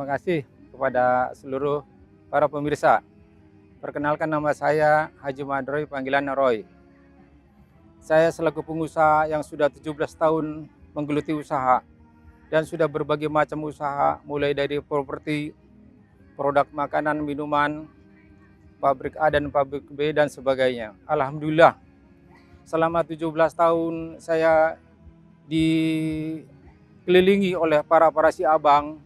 kasih kepada seluruh para pemirsa. Perkenalkan, nama saya Haji Madroy, panggilan Roy. Saya selaku pengusaha yang sudah 17 tahun menggeluti usaha dan sudah berbagai macam usaha, mulai dari properti, produk makanan, minuman, pabrik A dan pabrik B dan sebagainya. Alhamdulillah, selama 17 tahun saya dikelilingi oleh para si abang,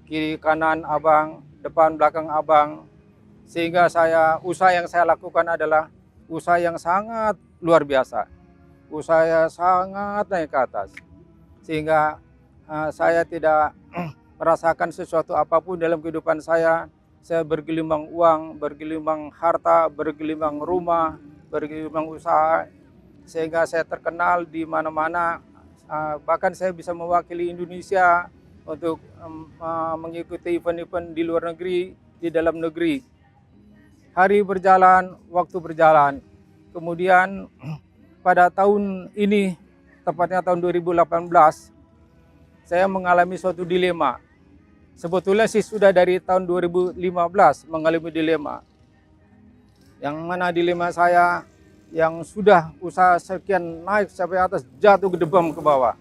kiri kanan abang, depan belakang abang, sehingga usaha yang saya lakukan adalah usaha yang sangat luar biasa. Usaha sangat naik ke atas, sehingga saya tidak merasakan sesuatu apapun dalam kehidupan saya. Saya bergelimang uang, bergelimang harta, bergelimang rumah, bergelimang usaha, sehingga saya terkenal di mana-mana. Bahkan saya bisa mewakili Indonesia untuk mengikuti event-event di luar negeri, di dalam negeri. Hari berjalan, waktu berjalan. Kemudian pada tahun ini, tepatnya tahun 2018, saya mengalami suatu dilema. Sebetulnya sih sudah dari tahun 2015 mengalami dilema. Yang mana dilema saya yang sudah usaha sekian naik sampai atas, jatuh ke debam ke bawah.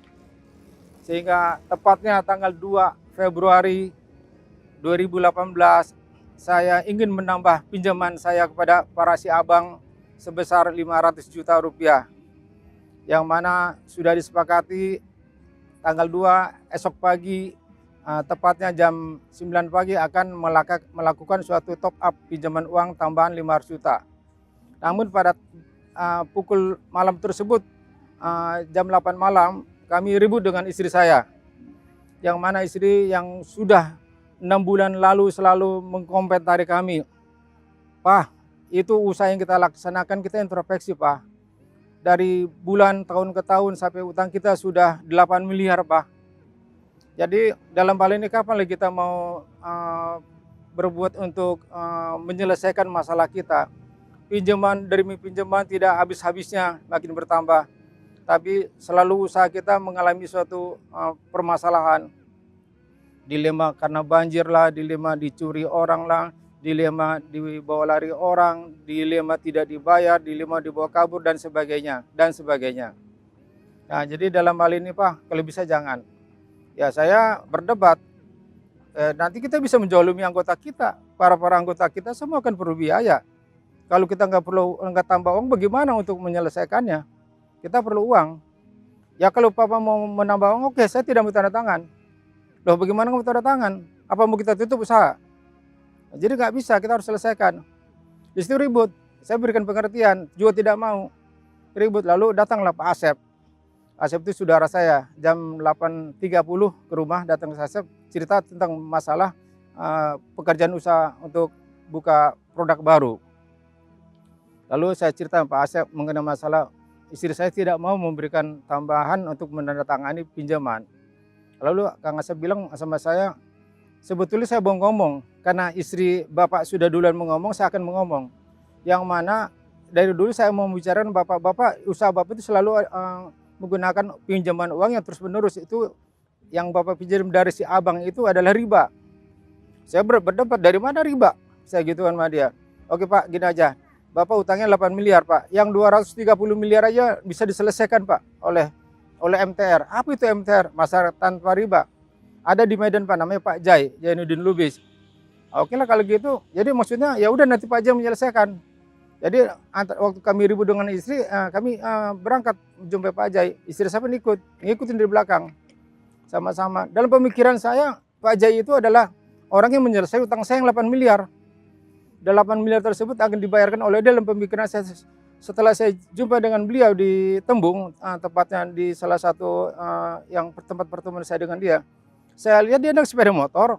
Sehingga tepatnya tanggal 2 Februari 2018, saya ingin menambah pinjaman saya kepada para si abang sebesar 500 juta rupiah. Yang mana sudah disepakati tanggal 2 esok pagi, tepatnya jam 9 pagi akan melakukan suatu top up pinjaman uang tambahan 500 juta. Namun pada pukul malam tersebut, jam 8 malam, kami ribut dengan istri saya. Yang mana istri yang sudah 6 bulan lalu selalu mengkomentari kami. Pak, itu usaha yang kita laksanakan, kita introspeksi Pak. Dari bulan tahun ke tahun sampai utang kita sudah 8 miliar Pak. Jadi dalam hal ini kapan lagi kita mau berbuat untuk menyelesaikan masalah kita. Pinjaman demi pinjaman tidak habis-habisnya, makin bertambah. Tapi selalu usaha kita mengalami suatu permasalahan. Dilema karena banjir lah, dilema dicuri orang lah, dilema dibawa lari orang, dilema tidak dibayar, dilema dibawa kabur dan sebagainya, dan sebagainya. Nah, jadi dalam hal ini Pak, kalau bisa jangan. Ya saya berdebat, nanti kita bisa menjolimi anggota kita, para anggota kita semua akan perlu biaya. Kalau kita nggak tambah uang, bagaimana untuk menyelesaikannya? Kita perlu uang. Ya kalau Papa mau menambah uang, oke, saya tidak mau tanda tangan. Loh, bagaimana mau tanda tangan? Apa mau kita tutup usaha? Jadi nggak bisa, kita harus selesaikan. Di situ ribut, saya berikan pengertian, juga tidak mau. Ribut, lalu datanglah Pak Asep. Asep itu saudara saya, jam 8.30 ke rumah, datang ke Asep, cerita tentang masalah pekerjaan usaha untuk buka produk baru. Lalu saya cerita Pak Asep mengenai masalah istri saya tidak mau memberikan tambahan untuk menandatangani pinjaman. Lalu Kang Asep bilang sama saya, sebetulnya saya bohong ngomong, karena istri Bapak sudah duluan mengomong, saya akan mengomong. Yang mana dari dulu saya mau membicarakan Bapak, usaha Bapak itu selalu menggunakan pinjaman uang yang terus menerus. Itu yang Bapak pinjam dari si abang itu adalah riba. Saya berdebat, dari mana riba? Saya gituan sama dia. Oke Pak, gini aja. Bapak utangnya 8 miliar Pak, yang 230 miliar aja bisa diselesaikan Pak oleh MTR. Apa itu MTR? Masyarakat tanpa riba. Ada di Medan Pak, namanya Pak Jainuddin Lubis. Oke lah kalau gitu. Jadi maksudnya ya udah nanti Pak Jai menyelesaikan. Jadi waktu kami ribut dengan istri, kami berangkat jumpa Pak Jai. Istri saya pun ngikutin dari belakang. Sama-sama. Dalam pemikiran saya, Pak Jai itu adalah orang yang menyelesaikan utang saya yang 8 miliar. 8 miliar tersebut akan dibayarkan oleh dia dalam pemikiran saya. Setelah saya jumpa dengan beliau di Tembung, tepatnya di salah satu yang tempat pertemuan saya dengan dia, saya lihat dia naik sepeda motor,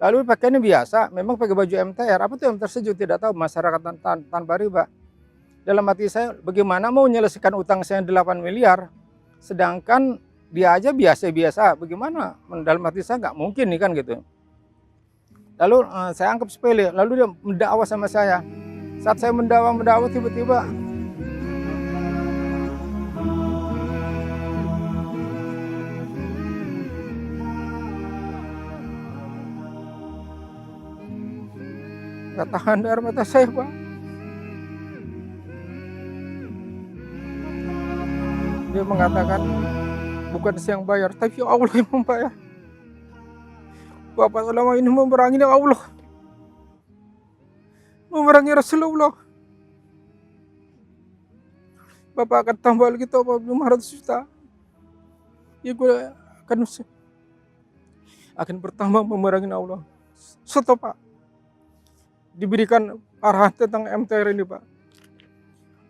lalu pakaiannya biasa, memang pakai baju MTR. Apa itu yang tersebut tidak tahu, masyarakat tanpa riba. Dalam hati saya, bagaimana mau menyelesaikan utang saya 8 miliar, sedangkan dia aja biasa-biasa, bagaimana? Dalam hati saya nggak mungkin nih kan gitu. Lalu saya anggap sepele, lalu dia mendakwa sama saya. Saat saya mendakwa tiba-tiba Nggak tahan air mata saya, Pak. Dia mengatakan, bukan saya yang bayar, tapi Allah yang membayar. Bapak selama ini memerangi Allah, memerangi Rasulullah. Bapak akan tambah lagi tobat 500 juta. Ya gue akan bertambah memerangi Allah. Stop, Pak. Diberikan arahan tentang MTR ini, Pak.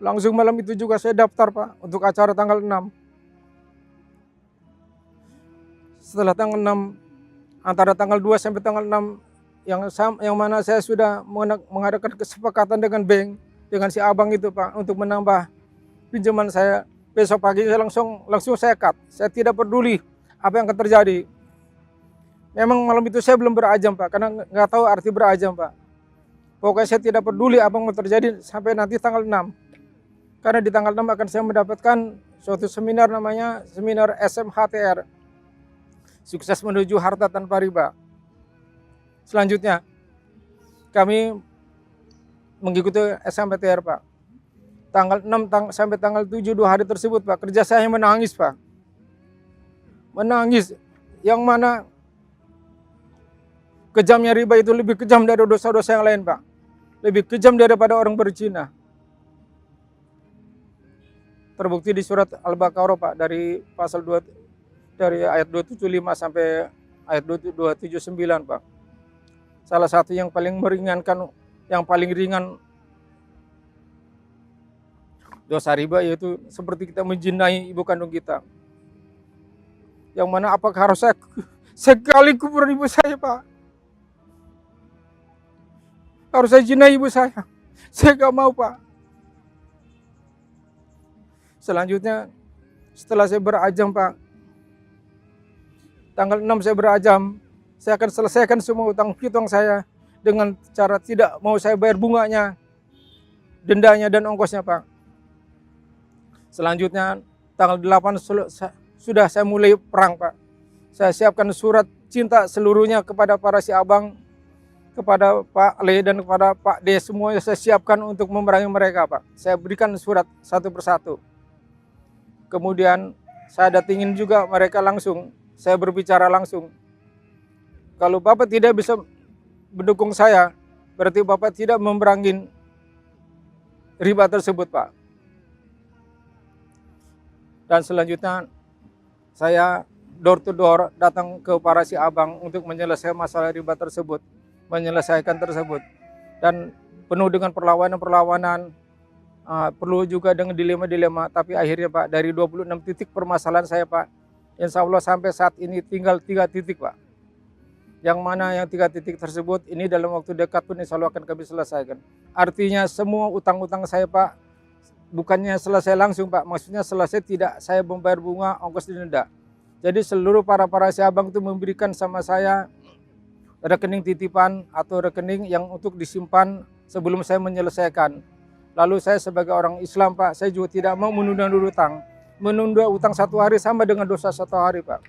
Langsung malam itu juga saya daftar, Pak, untuk acara tanggal 6. Setelah tanggal 6, antara tanggal 2 sampai tanggal 6, yang mana saya sudah mengadakan kesepakatan dengan bank, dengan si abang itu, Pak, untuk menambah pinjaman saya. Besok pagi saya langsung saya cut. Saya tidak peduli apa yang akan terjadi. Memang malam itu saya belum berazam, Pak, karena nggak tahu arti berazam, Pak. Pokoknya saya tidak peduli apa yang terjadi sampai nanti tanggal 6. Karena di tanggal 6 akan saya mendapatkan suatu seminar, namanya seminar SMHTR. Sukses menuju harta tanpa riba. Selanjutnya, kami mengikuti SMHTR, Pak. Tanggal 6 sampai tanggal 7, 2 hari tersebut, Pak, kerja saya menangis, Pak. Menangis. Yang mana kejamnya riba itu lebih kejam dari dosa-dosa yang lain, Pak. Lebih kejam daripada orang berzina. Terbukti di surat Al-Baqarah, Pak, dari pasal 2, dari ayat 275 sampai ayat 279, Pak. Salah satu yang paling meringankan, yang paling ringan dosa riba yaitu seperti kita menjinai ibu kandung kita. Yang mana apakah harus saya sekali kubur ibu saya, Pak? Harus saya jinai ibu saya? Saya gak mau, Pak. Selanjutnya, setelah saya berazam, Pak, tanggal 6 saya berazam, saya akan selesaikan semua utang piutang saya dengan cara tidak mau saya bayar bunganya, dendanya dan ongkosnya, Pak. Selanjutnya, tanggal 8 sudah saya mulai perang, Pak. Saya siapkan surat cinta seluruhnya kepada para si abang, kepada Pak Le dan kepada Pak D, semuanya saya siapkan untuk memerangi mereka, Pak. Saya berikan surat satu persatu. Kemudian saya datengin juga mereka langsung, saya berbicara langsung. Kalau Bapak tidak bisa mendukung saya, berarti Bapak tidak memerangi riba tersebut, Pak. Dan selanjutnya saya door to door datang ke para si abang untuk menyelesaikan masalah riba tersebut, menyelesaikan tersebut. Dan penuh dengan perlawanan-perlawanan, perlu juga dengan dilema-dilema, tapi akhirnya, Pak, dari 26 titik permasalahan saya, Pak, insya Allah sampai saat ini tinggal 3 titik, Pak. Yang mana yang 3 titik tersebut ini dalam waktu dekat pun insya Allah akan kami selesaikan. Artinya semua utang-utang saya, Pak, bukannya selesai langsung, Pak, maksudnya selesai tidak saya membayar bunga, ongkos dan denda. Jadi seluruh para si abang itu memberikan sama saya rekening titipan atau rekening yang untuk disimpan sebelum saya menyelesaikan. Lalu saya sebagai orang Islam, Pak, saya juga tidak mau menunda utang. Menunda utang 1 hari sama dengan dosa 1 hari, Pak.